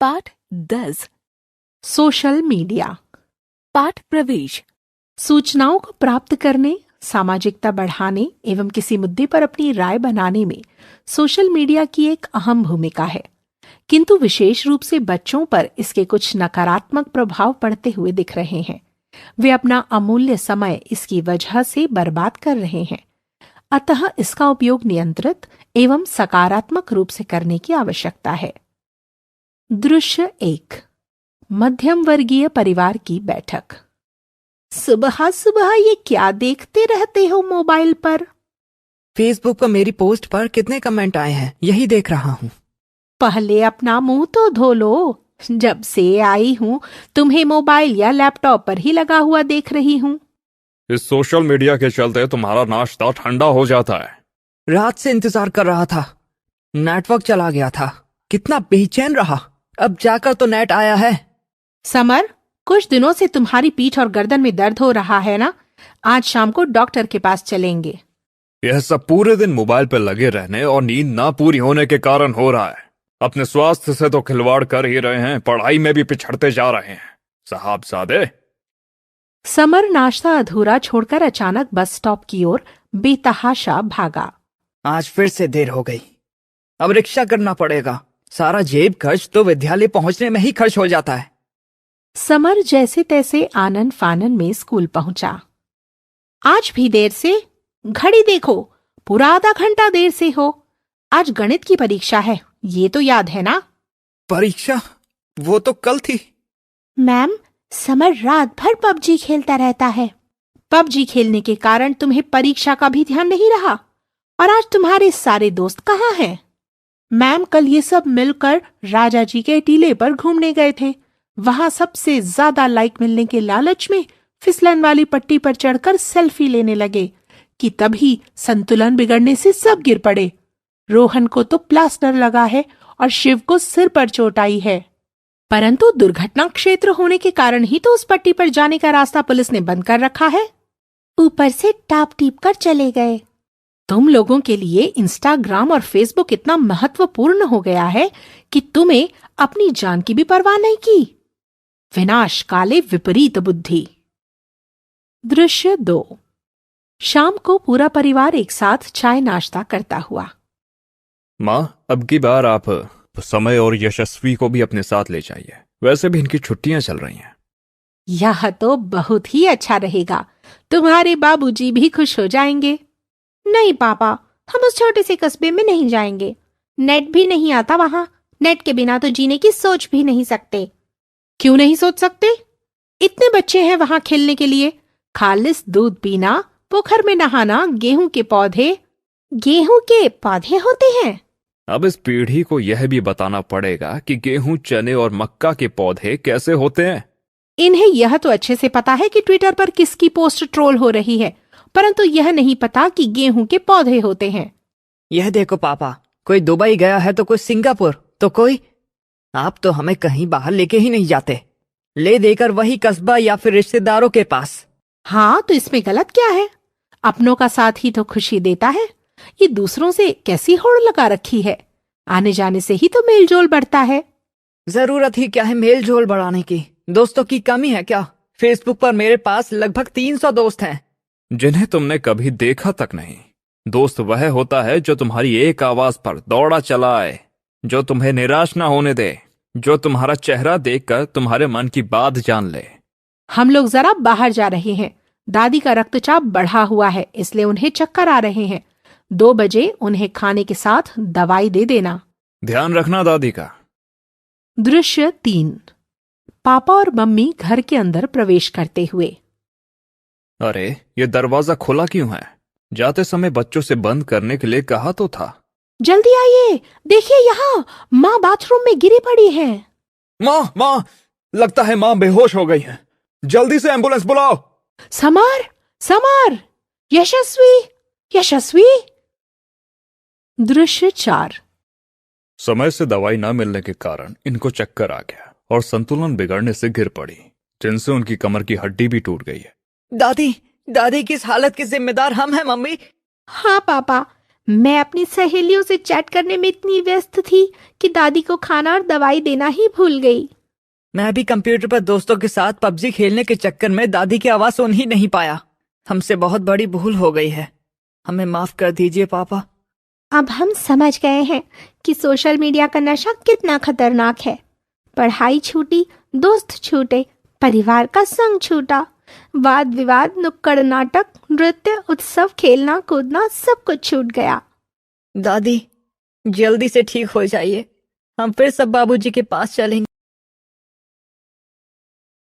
पाठ 10 social media. पाठ प्रवेश। सूचनाओं को प्राप्त करने, सामाजिकता बढ़ाने एवं किसी मुद्दे पर अपनी राय बनाने में सोशल मीडिया की एक अहम भूमिका है, किंतु विशेष रूप से बच्चों पर इसके कुछ नकारात्मक प्रभाव पड़ते हुए दिख रहे हैं। वे अपना अमूल्य समय इसकी वजह से बर्बाद कर रहे हैं। अतः इसका उपयोग नियंत्रित एवं सकारात्मक रूप से करने की आवश्यकता है। दृश्य 1। मध्यम वर्गीय परिवार की बैठक। सुबह सुबह ये क्या देखते रहते हो मोबाइल पर? फेसबुक पर मेरी पोस्ट पर कितने कमेंट आए हैं, यही देख रहा हूँ। पहले अपना मुंह तो धो लो। जब से आई हूँ तुम्हें मोबाइल या लैपटॉप पर ही लगा हुआ देख रही हूँ। इस सोशल मीडिया के चलते तुम्हारा नाश्ता ठंडा हो जाता है। रात से इंतजार कर रहा था, नेटवर्क चला गया था, कितना बेचैन रहा। अब जाकर तो नेट आया है। समर, कुछ दिनों से तुम्हारी पीठ और गर्दन में दर्द हो रहा है ना? आज शाम को डॉक्टर के पास चलेंगे। यह सब पूरे दिन मोबाइल पर लगे रहने और नींद ना पूरी होने के कारण हो रहा है। अपने स्वास्थ्य से तो खिलवाड़ कर ही रहे हैं, पढ़ाई में भी पिछड़ते जा रहे हैं साहबजादे। समर नाश्ता अधूरा छोड़कर अचानक बस स्टॉप की ओर बेतहाशा भागा। आज फिर से देर हो गई, अब रिक्शा करना पड़ेगा। सारा जेब खर्च तो विद्यालय पहुंचने में ही खर्च हो जाता है। समर जैसे तैसे आनन फानन में स्कूल पहुंचा। आज भी देर से? घड़ी देखो, पूरा आधा घंटा देर से हो। आज गणित की परीक्षा है, ये तो याद है ना? परीक्षा? वो तो कल थी। मैम, समर रात भर पबजी खेलता रहता है। पबजी खेलने के कारण तुम्हें परीक्षा का भी ध्यान नहीं रहा। और आज तुम्हारे सारे दोस्त कहाँ हैं? मैम, कल ये सब मिलकर राजा जी के टीले पर घूमने गए थे। वहां सबसे ज्यादा लाइक मिलने के लालच में फिसलन वाली पट्टी पर चढ़कर सेल्फी लेने लगे कि तभी संतुलन बिगड़ने से सब गिर पड़े। रोहन को तो प्लास्टर लगा है और शिव को सिर पर चोट आई है। परंतु दुर्घटना क्षेत्र होने के कारण ही तो उस पट्टी पर जाने का रास्ता पुलिस ने बंद कर रखा है। ऊपर से टाप टीप कर चले गए। तुम लोगों के लिए इंस्टाग्राम और फेसबुक इतना महत्वपूर्ण हो गया है कि तुम्हें अपनी जान की भी परवाह नहीं की। विनाश काले विपरीत बुद्धि। दृश्य 2। शाम को पूरा परिवार एक साथ चाय नाश्ता करता हुआ। माँ, अब की बार आप समय और यशस्वी को भी अपने साथ ले जाइए, वैसे भी इनकी छुट्टियां चल रही हैं। यह तो बहुत ही अच्छा रहेगा, तुम्हारे बाबूजी भी खुश हो जाएंगे। नहीं पापा, हम उस छोटे से कस्बे में नहीं जाएंगे। नेट भी नहीं आता वहां। नेट के बिना तो जीने की सोच भी नहीं सकते। क्यों नहीं सोच सकते? इतने बच्चे हैं वहां खेलने के लिए। खालिस दूध पीना, पोखर में नहाना, गेहूं के पौधे होते हैं। अब इस पीढ़ी को यह भी बताना पड़ेगा कि गेहूं, चने और मक्का के पौधे कैसे होते हैं। इन्हें यह तो अच्छे से पता है कि ट्विटर पर किसकी पोस्ट ट्रोल हो रही है, परंतु यह नहीं पता कि गेहूं के पौधे होते हैं। यह देखो पापा, कोई दुबई गया है तो कोई सिंगापुर तो कोई। आप तो हमें कहीं बाहर लेके ही नहीं जाते, ले देकर वही कस्बा या फिर रिश्तेदारों के पास। हाँ, तो इसमें गलत क्या है? अपनों का साथ ही तो खुशी देता है। ये दूसरों से कैसी होड़ लगा रखी है? आने जाने से ही तो मेल जोल बढ़ता है। जरूरत ही क्या है मेल जोल बढ़ाने की? दोस्तों की कमी है क्या? फेसबुक पर मेरे पास लगभग 300 दोस्त हैं, जिन्हें तुमने कभी देखा तक नहीं। दोस्त वह होता है जो तुम्हारी एक आवाज पर दौड़ा चला आए, जो तुम्हें निराश ना होने दे, जो तुम्हारा चेहरा देखकर तुम्हारे मन की बात जान ले। हम लोग जरा बाहर जा रहे हैं। दादी का रक्तचाप बढ़ा हुआ है, इसलिए उन्हें चक्कर आ रहे हैं। 2 बजे उन्हें खाने के साथ दवाई दे देना। ध्यान रखना दादी का। दृश्य 3। पापा और मम्मी घर के अंदर प्रवेश करते हुए। अरे, ये दरवाजा खुला क्यों है? जाते समय बच्चों से बंद करने के लिए कहा तो था। जल्दी आइए, देखिए यहाँ माँ बाथरूम में गिरी पड़ी है। माँ, लगता है माँ बेहोश हो गई है। जल्दी से एम्बुलेंस बुलाओ। समर, यशस्वी। दृश्य 4। समय से दवाई न मिलने के कारण इनको चक्कर आ गया और संतुलन बिगड़ने से गिर पड़ी, जिनसे उनकी कमर की हड्डी भी टूट गई है। दादी की इस हालत के जिम्मेदार हम हैं मम्मी। हाँ पापा, मैं अपनी सहेलियों से चैट करने में इतनी व्यस्त थी कि दादी को खाना और दवाई देना ही भूल गई। मैं भी कंप्यूटर पर दोस्तों के साथ पबजी खेलने के चक्कर में दादी की आवाज सुन ही नहीं पाया। हमसे बहुत बड़ी भूल हो गई है, हमें माफ कर दीजिए पापा। अब हम समझ गए हैं कि सोशल मीडिया का नशा कितना खतरनाक है। पढ़ाई छूटी, दोस्त छूटे, परिवार का संग छूटा, वाद विवाद, नुक्कड़ नाटक, नृत्य, उत्सव, खेलना कूदना सब कुछ छूट गया। दादी जल्दी से ठीक हो जाइए, हम फिर सब बाबूजी के पास चलेंगे।